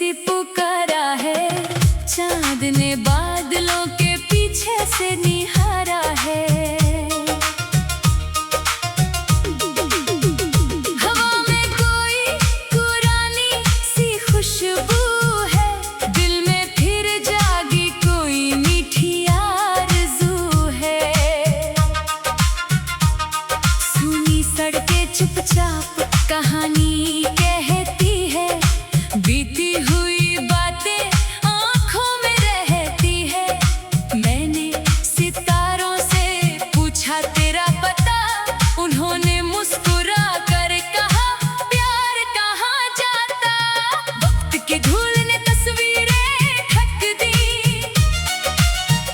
किसी पुकारा है। चांद ने बादलों के पीछे से निहारा है। हवा में कोई पुरानी सी खुशबू है। दिल में फिर जागी कोई मीठी आरज़ू है। सूनी सड़कें चुपचाप कहानी कहती है। बीती हुई बातें आंखों में रहती है। मैंने सितारों से पूछा तेरा पता। उन्होंने मुस्कुरा कर कहा प्यार कहाँ जाता। वक्त की धूल ने तस्वीरें ढक दी।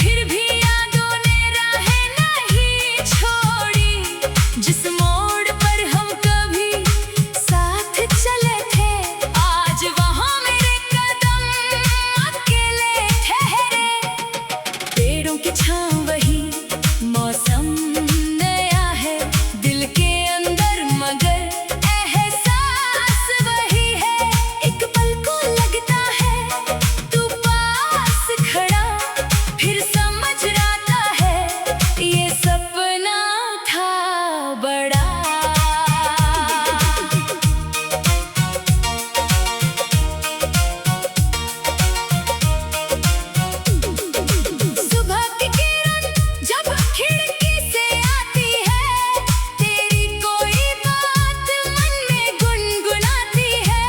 फिर भी यादों ने राहें नहीं छोड़ी। जिस मोड़ पर हम कभी साथ चले थे, आज वहाँ मेरे कदम अकेले ठहरे। पेड़ों की छाँव वही, मौसम नया है दिल के अंदर, मगर एहसास वही है। एक पल को लगता है तू पास खड़ा, फिर समझ आता है ये सपना था बड़ा। सुबह की किरण जब खिड़की से आती है, तेरी कोई बात मन में गुनगुनाती है।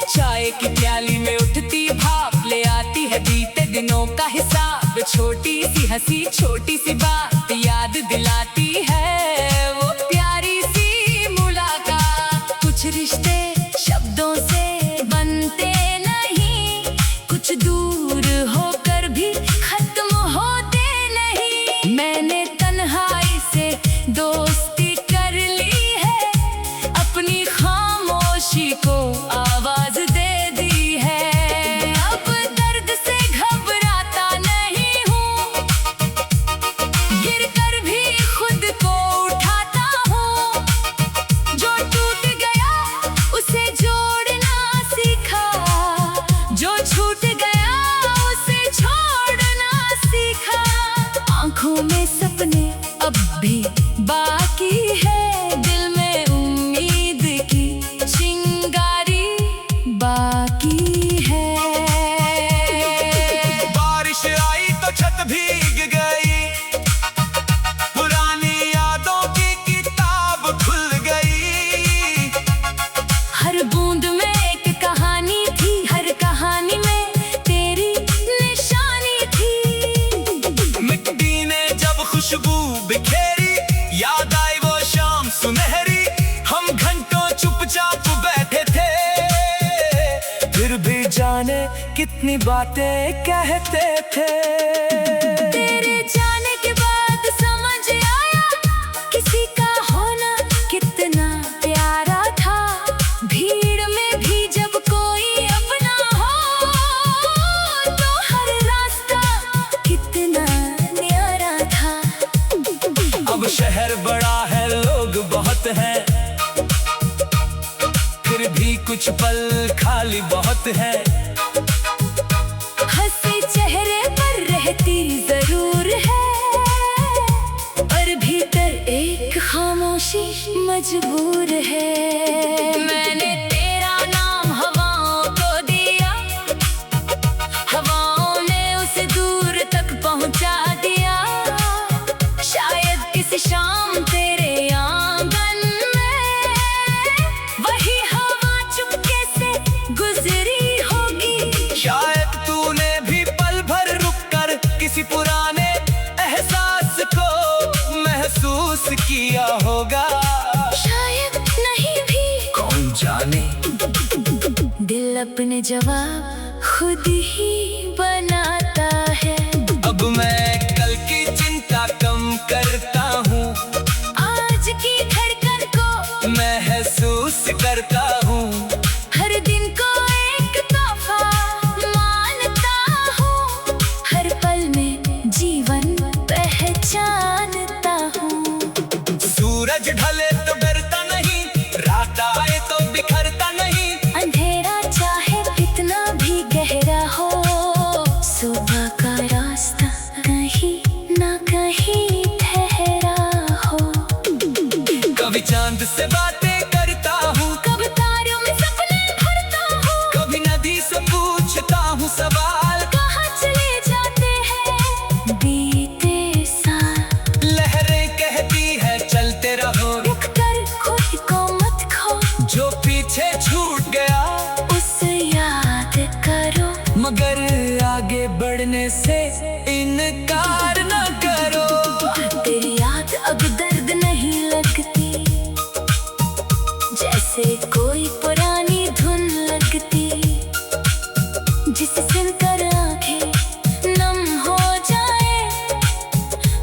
चाय की प्याली में उठती भाप ले आती है बीते दिनों का हिसाब। छोटी सी हंसी छोटी सी बात याद दिलाती है। वो प्यारी सी मुलाकात। कुछ रिश्ते शब्दों से बनते नहीं, कुछ दूर होकर भी खत्म होते नहीं। मैंने तन्हाई से दोस्ती कर ली है। अपनी खामोशी को आवाज दे दी है। अब दर्द से घबराता नहीं हूँ, गिरकर भी खुद को उठाता हूँ। जो टूट गया उसे जोड़ना सीखा, जो छूट गया उसे छोड़ना सीखा। आंखों में सपने अब भी बाकी है, दिल में उम्मीद की चिंगारी बाकी है। बारिश आई तो छत भीग गई, पुरानी यादों की किताब खुल गई। हर बूंद में एक कहानी थी, हर कहानी में तेरी निशानी थी। मिट्टी ने जब खुशबू बिखेरी, याद आई वो शाम सुनहरी। हम घंटों चुपचाप बैठे थे, फिर भी जाने कितनी बातें कहते थे। तेरे जाने के बाद समझ आया किसी का होना कितना प्यारा था। भीड़ में भी जब कोई अपना हो, तो हर रास्ता कितना न्यारा था। अब शहर बड़ा है, लोग बहुत हैं, फिर भी कुछ पल खाली बहुत है। हंसी चेहरे पर रहती जरूर है, और भीतर एक खामोशी मजबूर है। मैंने तेरा नाम हवाओं को दिया, हवाओं ने उसे दूर तक पहुंचा दिया। शायद किसी शाम तेरे आंगन में वही हवा चुपके से गुजरी होगी। शायद तूने भी पल भर रुक कर किसी पुराने एहसास को महसूस किया होगा। शायद नहीं भी, कौन जाने। दिल अपने जवाब खुद ही बनाता है। अब मैं कल की चिंता कम करता हूँ, आज की धड़कन को महसूस करता हूँ। हर दिन को एक तोहफा मानता हूँ, हर पल में जीवन पहचानता हूँ। सूरज ढले तो डरता नहीं, रात आए तो बिखरता नहीं। अंधेरा चाहे कितना मगर आगे बढ़ने से इनकार न करो। तेरी याद अब दर्द नहीं लगती, जैसे कोई पुरानी धुन लगती, जिसे सुनकर आंखें नम हो जाए,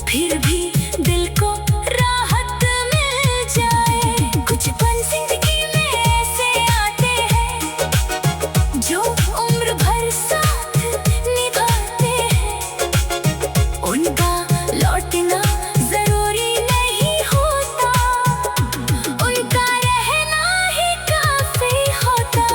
फिर भी दिल को राहत मिल जाए। कुछ पल जिंदगी में ऐसे आते हैं जो उम्र भर साथ निभाते हैं, उनका लौटना जरूरी नहीं होता, उनका रहना ही काफी होता।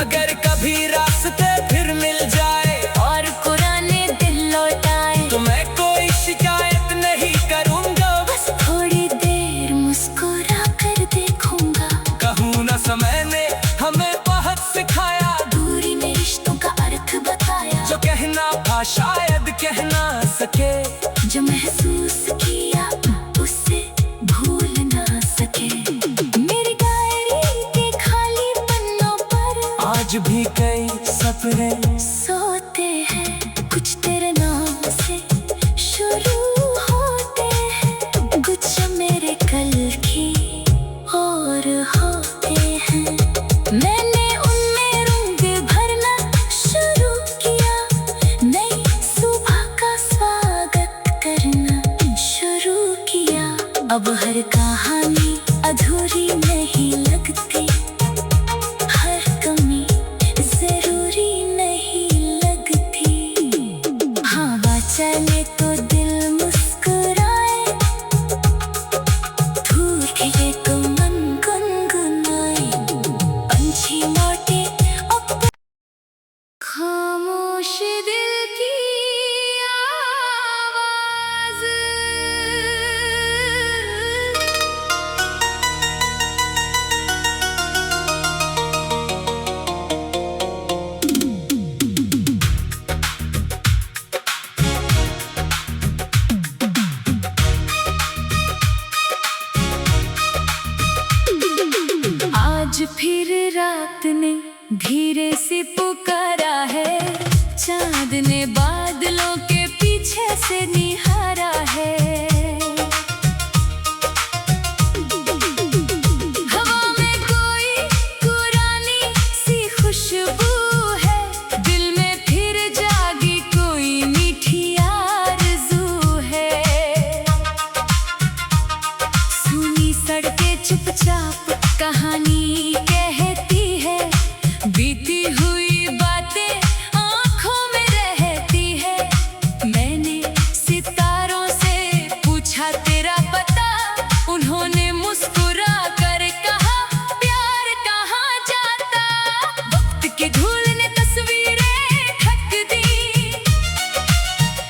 अगर कभी रास्ते फिर मिल जाए और पुराने दिल लौटाए, तो मैं कोई शिकायत नहीं करूंगा, बस थोड़ी देर मुस्कुरा कर देखूंगा। कहूँ ना समय ने हमें बहुत सिखाया, दूरी में रिश्तों का अर्थ बताया, जो कहना था शायद कह ना सके, जो महसूस किया उससे भूल ना सके। मेरी डायरी के खाली पन्नों पर आज भी कई सपने सोते हैं, कुछ तेरे नाम से शुरू होते हैं, कुछ मेरे कल की और होते हैं। मैंने उनमें रंग भरना शुरू किया, नई सुबह का स्वागत करना शुरू किया। अब हर कहानी अधूरी नहीं लगती, हर कमी जरूरी नहीं लगती। हवा चले तो दिल मुस्कुराए, धूल खिले तो मन गुनगुनाए, पंछी लौटे अब खामोश दिल की आवाज़। आज फिर रात ने धीरे से पुकारा है, चांद ने बादलों के पीछे से निहारा है। हवा में कोई पुरानी सी खुशबू है, दिल में फिर जागी कोई मीठी आरज़ू है। सुनी सड़कें चुपचाप कहानी कहती है, बीती हुई बातें आंखों में रहती है। मैंने सितारों से पूछा तेरा पता, उन्होंने मुस्कुरा कर कहा प्यार कहाँ जाता। वक्त की धूल ने तस्वीरें ढक दी,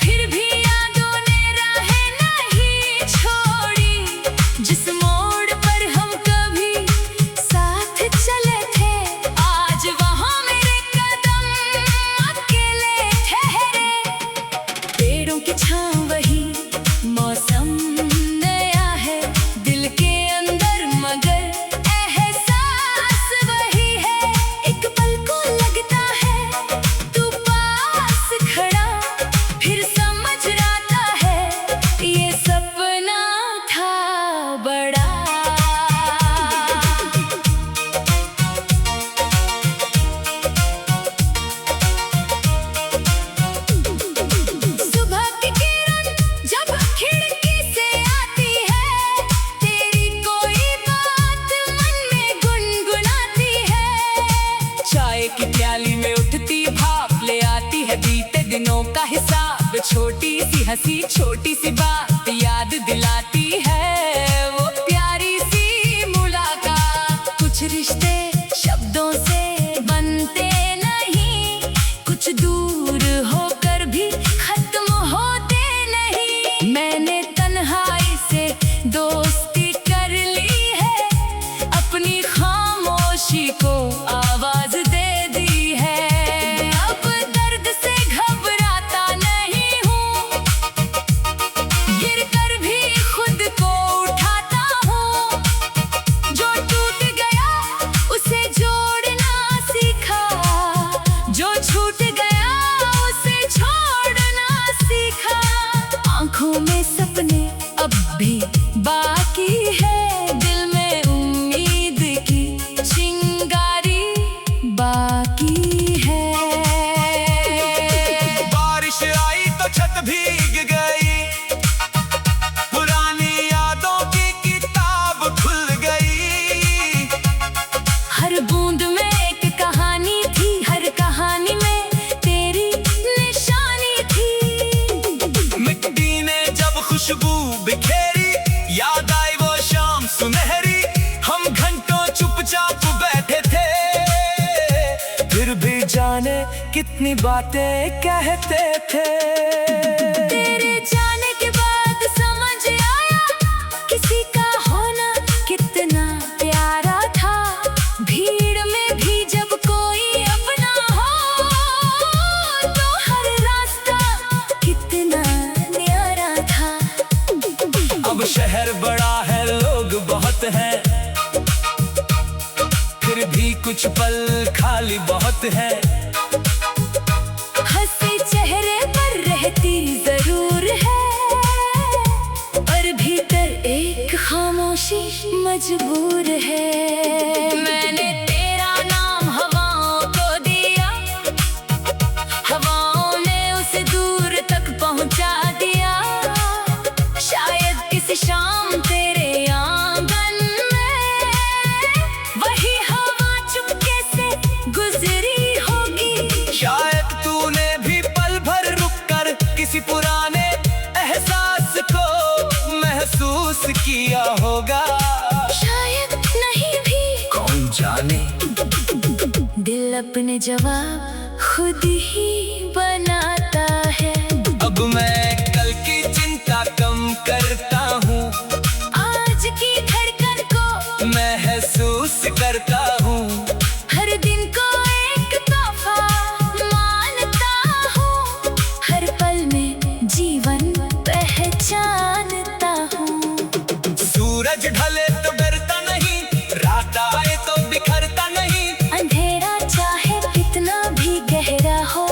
फिर भी यादों ने राहें नहीं छोड़ी। जिस मोड़ पर हम कभी साथ चले थे, आज वहाँ मेरे कदम अकेले ठहरे। पेड़ों की छाँव वही, मौसम नया है, दिल के अंदर मगर एहसास वही है। एक पल को लगता है तू पास खड़ा, फिर समझ आता है ये सपना था बड़ा। सुबह की किरण जब खिड़की से आती है, तेरी कोई बात मन में गुनगुनाती है। चाय की प्याली में उठती भाप ले आती है बीते दिनों का हिसाब, छोटी सी हंसी छोटी सी बात याद दिलाती है। वो प्यारी सी मुलाकात, कुछ रिश्ते शब्दों से बनते नहीं, कुछ दूर होकर भी खत्म होते नहीं। मैंने तन्हाई से दोस्ती कर ली है, अपनी खामोशी को आवाज दे दी है। अब दर्द से घबराता नहीं हूँ, गिर कर भी कितनी बातें कहते थे। तेरे जाने के बाद समझ आया किसी का होना कितना प्यारा था। भीड़ में भी जब कोई अपना हो तो हर रास्ता कितना न्यारा था। अब शहर बड़ा है, लोग बहुत हैं, फिर भी कुछ पल खाली बहुत है। हंसी चेहरे पर रहती जरूर है, पर भीतर एक खामोशी मजबूर है। मैंने तेरा नाम हवाओं को दिया, हवाओं ने उसे दूर तक पहुंचा दिया। शायद किसी शाम तेरे आंगन में वही हवा चुपके से गुजरी होगी। शायद तूने भी पल भर रुक कर किसी पुराने एहसास को महसूस किया होगा। शायद नहीं भी, कौन जाने। दिल अपने जवाब खुद ही बनाता है। अब मैं कल की चिंता कम करता हूँ, आज की धड़कन को महसूस करता हूँ। हर दिन को एक तोहफा मानता हूँ, हर पल में जीवन पहचानता हूँ। सूरज ढले तो डरता नहीं, रात आए तो बिखरता नहीं। अंधेरा चाहे कितना भी गहरा हो,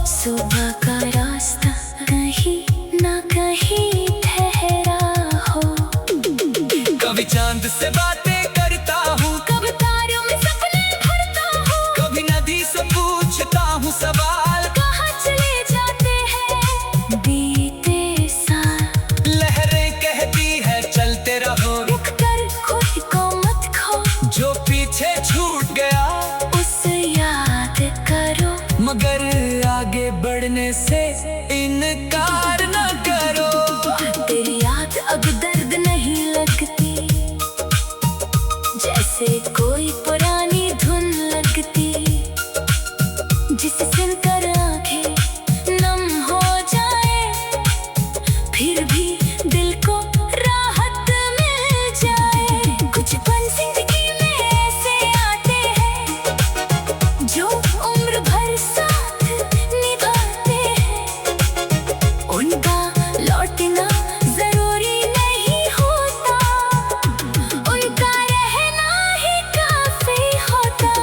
सुबह का रास्ता कहीं ना कहीं ठहरा हो। कभी चांद से बातें करता हूँ, कब तारों में सपने भरता हूँ, कभी नदी से पूछता हूँ सवाल। कहाँ चले जाते हैं बीते साल। लहरें कहती है चलते रहो, रुक कर खुद को मत खो, जो पीछे छूट गया उसे याद करो। मगर आगे बढ़ने से इनकार न करो। तेरी याद अब दर्द नहीं लगती, जैसे कोई पुरानी धुन लगती, जिसे सुनकर आंखें नम हो जाए, फिर भी दिल को राहत मिल जाए। कुछ पल जिंदगी में ऐसे आते हैं जो उम्र भर साथ निभाते हैं। उनका लौटना जरूरी नहीं होता, उनका रहना ही काफी होता।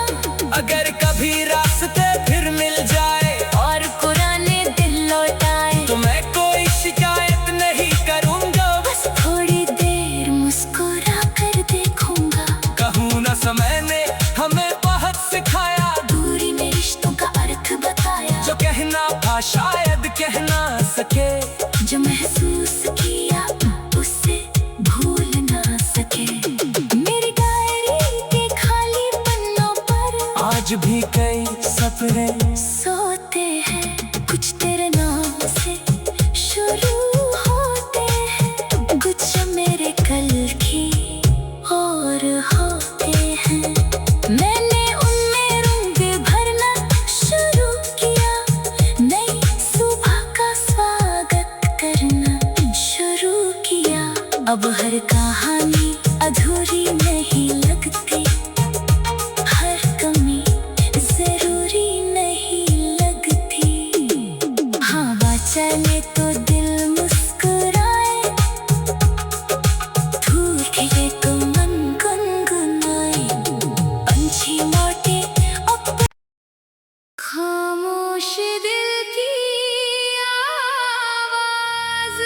अगर कभी रास्ते फिर मिल जाए और पुराने दिल लौट आए, तो मैं कोई शिकायत नहीं करूँगा। बस थोड़ी देर मुस्कुरा कर देखूंगा। कहूँ ना समय ने हमें बहुत सिखाया, दूरी में रिश्तों का अर्थ बताया। जो कहना था शायद कह ना सके, जो महसूस किया उसे भूल ना सके। मेरी डायरी के खाली पन्नों पर आज भी कई सपने सोते हैं। कुछ तेरे नाम से शुरू होते हैं, कुछ मेरे कल की और होते हैं। मैंने उनमें रंग भरना शुरू किया, नई सुबह का स्वागत करना शुरू किया। अब हर कहानी अधूरी नहीं लगती, हर कमी जरूरी नहीं लगती। हवा चले तो दिल मुस्कुराए, धूल खिले तो मन गुनगुनाए। पंछी लौटे अब खामोश दिल की आवाज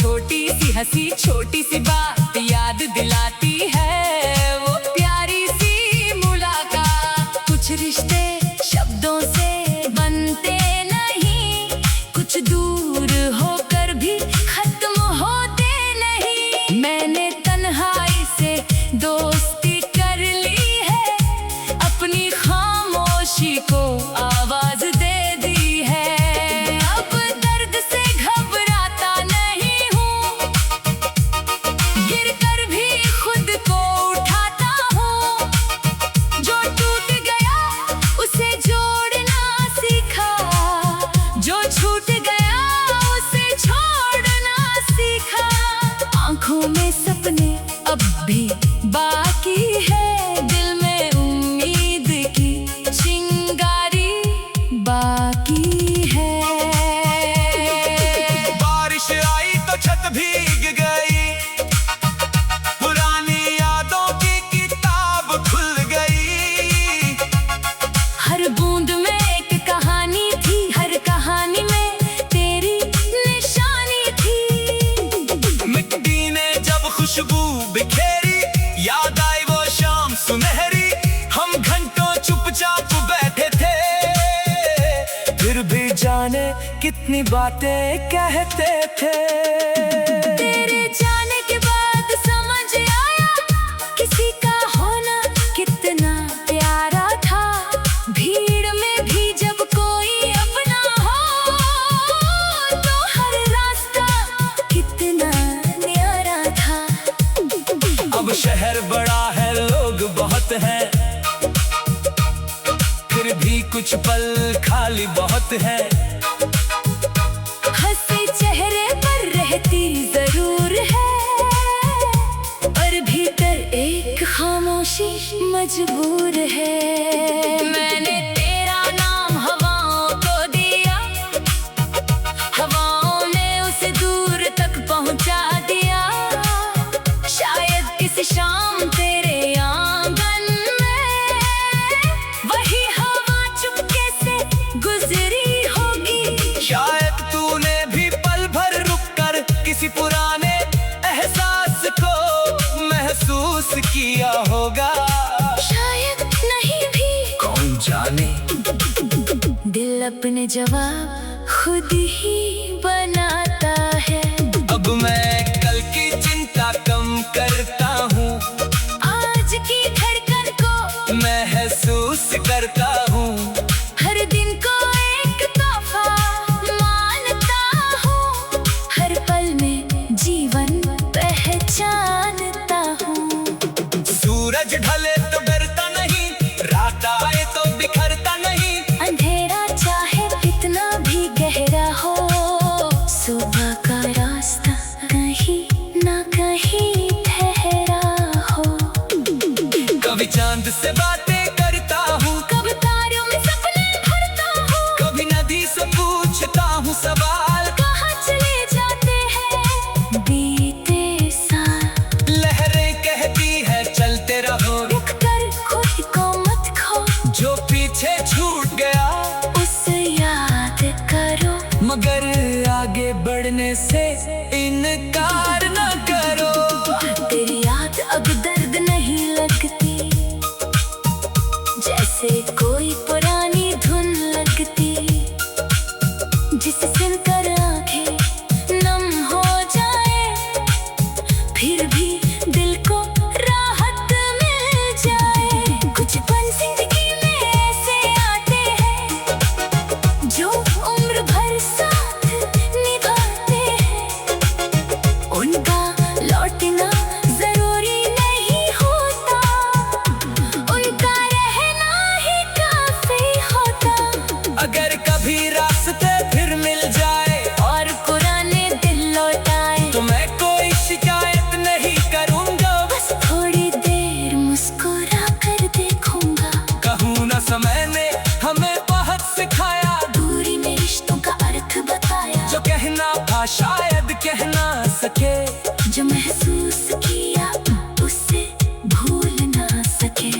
छोटी सी हंसी, छोटी सी बात याद दिलाती है वो प्यारी सी मुलाकात। कुछ रिश्ते शब्दों से बनते नहीं, कुछ दूर होकर भी खत्म होते नहीं। मैंने तन्हाई से दोस्ती कर ली है, अपनी खामोशी को आवाज दे दी है। अब दर्द से घबराता नहीं हूँ, गिर कर भी खुद को उठाता हूँ। जो टूट गया उसे जोड़ना सीखा, जो छूट गया उसे छोड़ना सीखा। आंखों में सपने अब भी बाकी है, दिल में उम्मीद की चिंगारी बाकी है। बारिश आई तो छत भीग गई, पुरानी यादों की किताब खुल गई। हर बूंद में एक कहानी थी, हर कहानी में तेरी निशानी थी। मिट्टी ने जब खुशबू बिखेरी, याद आई वो शाम सुनहरी। हम घंटों चुपचाप बैठे थे, फिर भी जाने कितनी बातें कहते थे। तेरे जाने के बाद समझ आया किसी का होना कितना प्यारा था। भीड़ में भी जब कोई अपना हो तो हर रास्ता कितना न्यारा था। अब शहर बड़ा है, लोग बहुत हैं, फिर भी कुछ पल खाली बहुत है। हंसी चेहरे पर रहती जरूर है, पर भीतर एक खामोशी मजबूर है। मैंने तेरा नाम हवाओं को दिया, हवाओं ने उसे दूर तक पहुंचा दिया। शायद इस शाम तेरे आंगन में वही हवा चुपके से गुजरी होगी। शायद तूने भी पल भर रुक कर किसी पुराने एहसास को महसूस किया होगा। शायद नहीं भी, कौन जाने। दिल अपने जवाब खुद ही बनाता है। अब मैं कल की चिंता कम करता हूँ, आज की धड़कन को महसूस करता हूँ। हर दिन को एक तोहफा मानता हूँ, हर पल में जीवन पहचानता हूँ। सूरज ढले तो डरता नहीं, रात आए तो बिखरता नहीं। अंधेरा चाहे कितना भी गहरा हो, सुबह का रास्ता कहीं ना कहीं ठहरा हो। कभी चांद से बातें करता हूँ, कब तारों में सपने भरता हूँ, कभी नदी से पूछता हूँ सवाल। कहाँ चले जाते हैं बीते साल। लहरें कहती है चलते रहो, रुक कर खुद को मत खो, जो पीछे छूट गया उसे याद करो। मगर आगे बढ़ने से इनकार न करो। तेरी याद अब दर्द नहीं लगती, जैसे कोई पुरानी धुन लगती, जिसे सुनकर आंखें नम हो जाए, फिर भी दिल को राहत मिल जाए। कुछ पल जिंदगी में ऐसे आते हैं जो उम्र भर साथ निभाते हैं। उनका लौटना जरूरी नहीं होता, उनका रहना ही काफी होता। अगर कभी रास्ते फिर मिल जाए और पुराने दिल लौटाए तो मैं कोई शिकायत नहीं करूँगा। बस थोड़ी देर मुस्कुरा कर देखूंगा। कहूँ ना समय ने हमें बहुत सिखाया, दूरी में रिश्तों का अर्थ बताया। जो कहना था शायद कह ना सके, जो महसूस किया उसे भूल ना सके।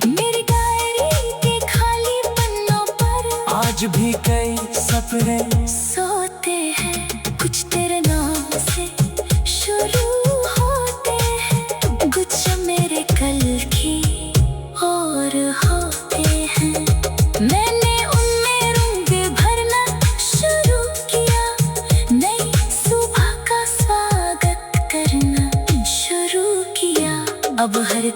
मेरी डायरी के खाली पन्नों पर आज भी कई सपने सोते हैं कुछ तेरे नाम से। अब हर